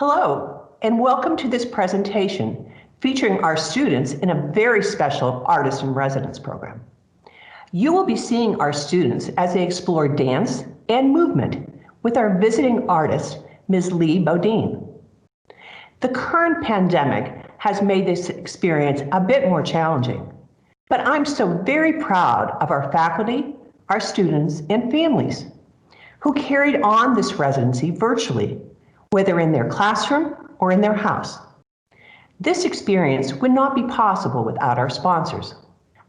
Hello, and welcome to this presentation featuring our students in a very special Artist in Residence program. You will be seeing our students as they explore dance and movement with our visiting artist, Ms. Lee Bodine. The current pandemic has made this experience a bit more challenging, but I'm so very proud of our faculty, our students, and families who carried on this residency virtually, whether in their classroom or in their house. This experience would not be possible without our sponsors.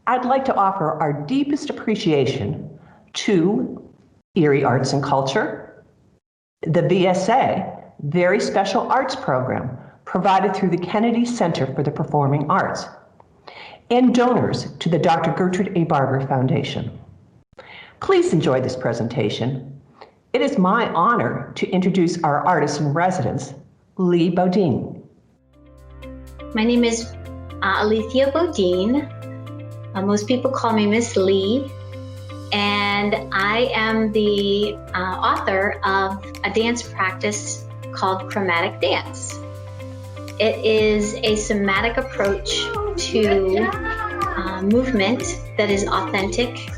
I'd like to offer our deepest appreciation to Erie Arts and Culture, the VSA, Very Special Arts Program, provided through the Kennedy Center for the Performing Arts, and donors to the Dr. Gertrude A. Barber Foundation. Please enjoy this presentation. It is my honor to introduce our artist in residence, Lee Bodine. My name is Alethea Bodine. Most people call me Miss Lee, and I am the author of a dance practice called Chromatic Dance. It is a somatic approach to movement that is authentic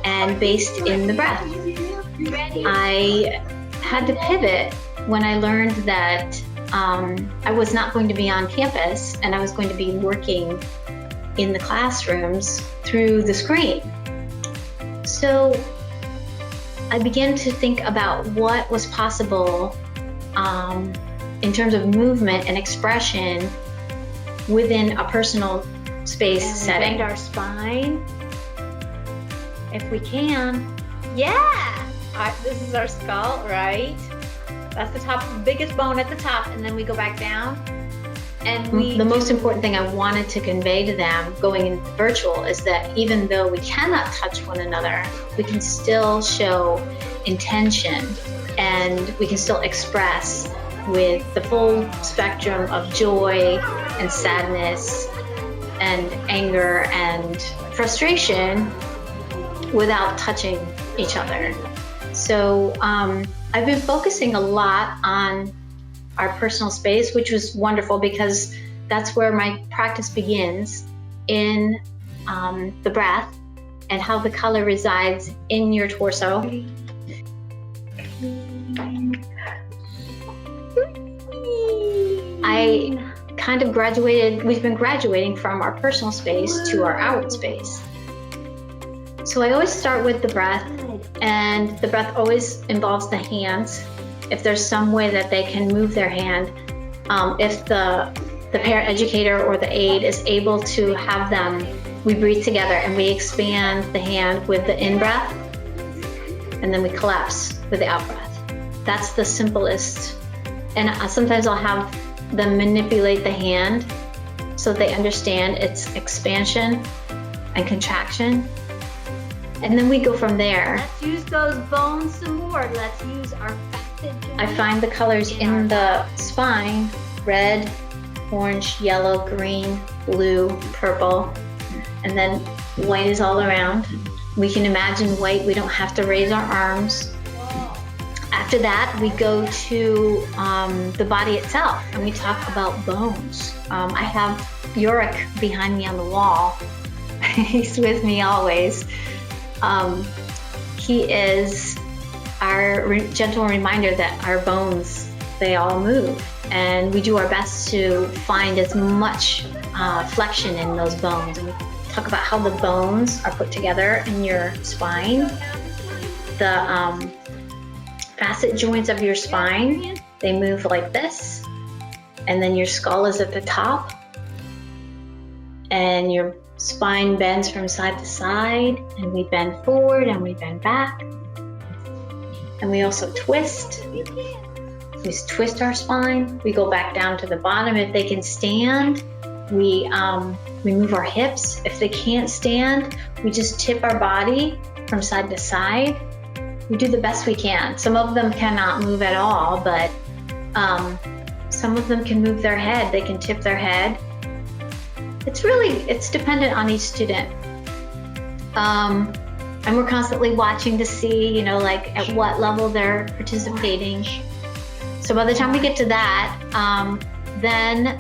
and based in the breath. I had to pivot when I learned that I was not going to be on campus and I was going to be working in the classrooms through the screen. So I began to think about what was possible in terms of movement and expression within a personal space setting. Bend our spine, if we can. Yeah! This is our skull, right? That's the top, biggest bone at the top, and then we go back down. And the most important thing I wanted to convey to them going in virtual is that even though we cannot touch one another, we can still show intention and we can still express with the full spectrum of joy and sadness and anger and frustration without touching each other. So I've been focusing a lot on our personal space, which was wonderful because that's where my practice begins, in the breath and how the color resides in your torso. I kind of graduated, we've been graduating from our personal space to our outward space. So I always start with the breath, and the breath always involves the hands. If there's some way that they can move their hand, if the parent educator or the aide is able to have them, we breathe together and we expand the hand with the in-breath, and then we collapse with the out-breath. That's the simplest. And sometimes I'll have them manipulate the hand so they understand its expansion and contraction. And then we go from there. Let's use those bones some more. Let's use our facet joints. I find the colors in the spine: red, orange, yellow, green, blue, purple, and then white is all around. We can imagine white. We don't have to raise our arms. After that, we go to the body itself, and we talk about bones. I have Yorick behind me on the wall. He's with me always. He is our gentle reminder that our bones, they all move, and we do our best to find as much flexion in those bones. And we talk about how the bones are put together in your spine. The facet joints of your spine, they move like this, and then your skull is at the top, and your spine bends from side to side, and we bend forward and we bend back, and we also twist. We twist our spine. We go back down to the bottom. If they can stand, we move our hips. If they can't stand, we just tip our body from side to side. We do the best we can. Some of them cannot move at all, but some of them can move their head. They can tip their head. It's dependent on each student. And we're constantly watching to see, like at what level they're participating. So by the time we get to that, then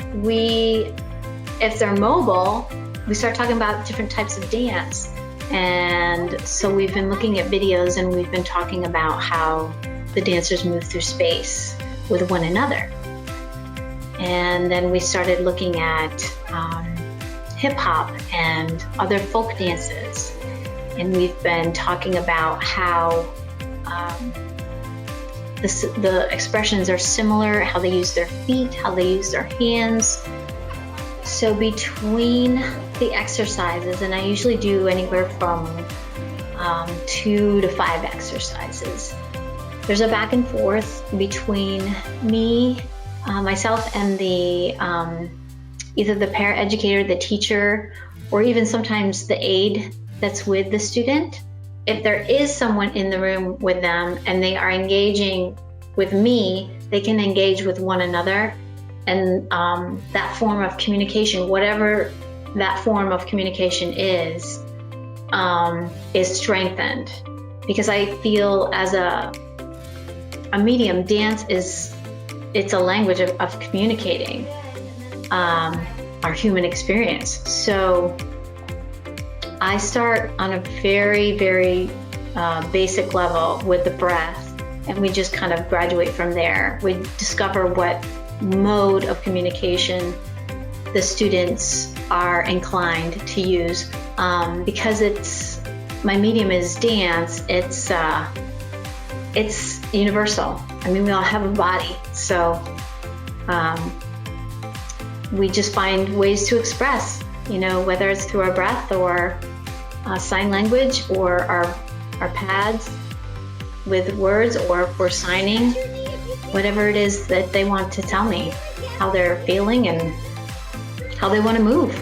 if they're mobile, we start talking about different types of dance. And so we've been looking at videos and we've been talking about how the dancers move through space with one another. And then we started looking at hip hop and other folk dances. And we've been talking about how the expressions are similar, how they use their feet, how they use their hands. So between the exercises, and I usually do anywhere from 2 to 5 exercises, there's a back and forth between me, myself, and the either the paraeducator, the teacher, or even sometimes the aide that's with the student. If there is someone in the room with them and they are engaging with me, they can engage with one another. And that form of communication, whatever that form of communication is strengthened. Because I feel as a medium, dance it's a language of communicating our human experience. So I start on a very, very basic level with the breath, and we just kind of graduate from there. We discover what mode of communication the students are inclined to use. Because my medium is dance, it's universal. I mean, we all have a body, so we just find ways to express, whether it's through our breath or sign language or our pads with words, or if we're signing, whatever it is that they want to tell me, how they're feeling and how they want to move.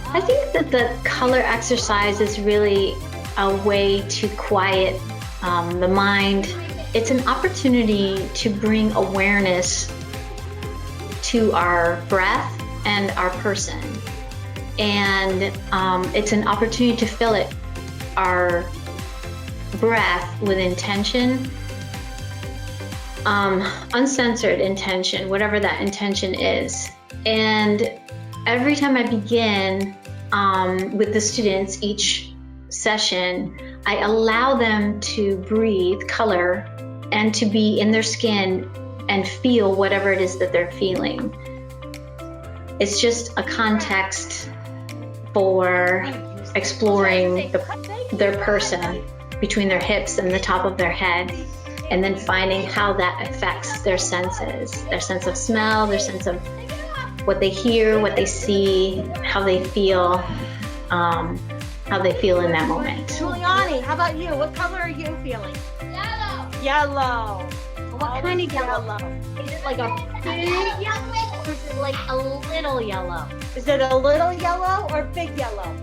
I think that the color exercise is really a way to quiet the mind. It's an opportunity to bring awareness to our breath and our person. And it's an opportunity to fill our breath with intention, uncensored intention, whatever that intention is. And every time I begin with the students each session, I allow them to breathe color and to be in their skin and feel whatever it is that they're feeling. It's just a context for exploring their person between their hips and the top of their head, and then finding how that affects their senses, their sense of smell, their sense of what they hear, what they see, how they feel in that moment. Giuliani, how about you? What color are you feeling? Yellow. Yellow. What kind of yellow? Is it like a big yellow or is it like a little yellow? Is it a little yellow or big yellow?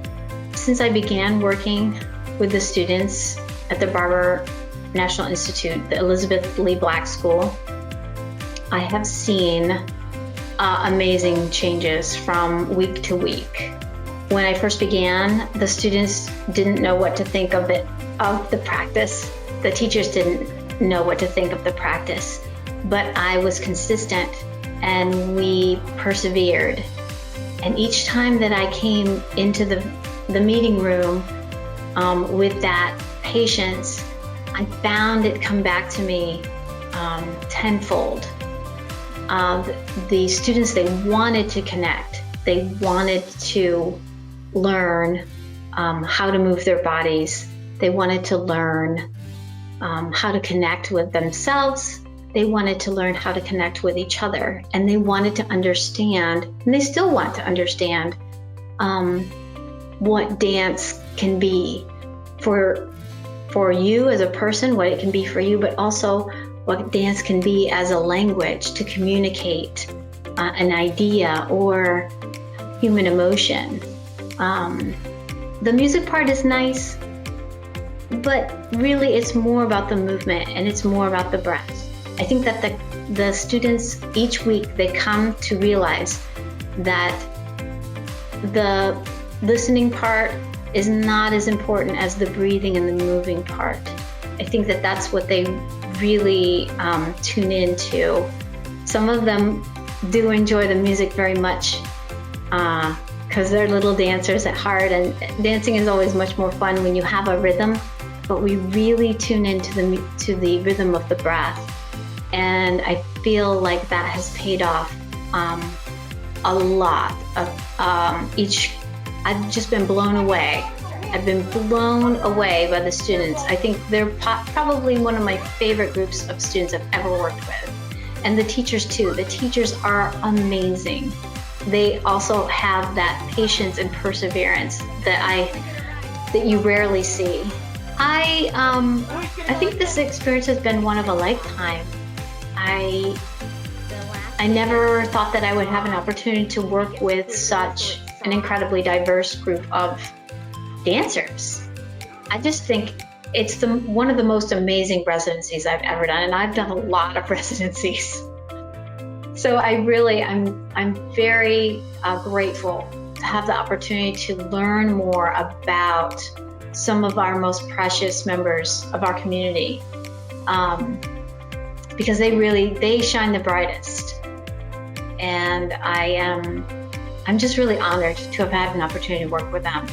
Since I began working with the students at the Barber National Institute, the Elizabeth Lee Black School, I have seen amazing changes from week to week. When I first began, the students didn't know what to think of the practice. The teachers didn't know what to think of the practice, but I was consistent and we persevered. And each time that I came into the meeting room with that patience, I found it come back to me tenfold. The students, they wanted to connect. They wanted to learn how to move their bodies. They wanted to learn how to connect with themselves. They wanted to learn how to connect with each other. And they wanted to understand, and they still want to understand, what dance can be for you as a person, what it can be for you, but also what dance can be as a language to communicate an idea or human emotion. The music part is nice, but really it's more about the movement and it's more about the breath. I think that the students each week, they come to realize that the listening part is not as important as the breathing and the moving part. I think that that's what they really tune into. Some of them do enjoy the music very much because they're little dancers at heart, and dancing is always much more fun when you have a rhythm, but we really tune into the rhythm of the breath. And I feel like that has paid off a lot. I've just been blown away. I've been blown away by the students. I think they're probably one of my favorite groups of students I've ever worked with. And the teachers too. The teachers are amazing. They also have that patience and perseverance that you rarely see. I think this experience has been one of a lifetime. I never thought that I would have an opportunity to work with such an incredibly diverse group of dancers. I just think it's one of the most amazing residencies I've ever done, and I've done a lot of residencies. So I'm very grateful to have the opportunity to learn more about some of our most precious members of our community, because they shine the brightest. And I'm just really honored to have had an opportunity to work with them.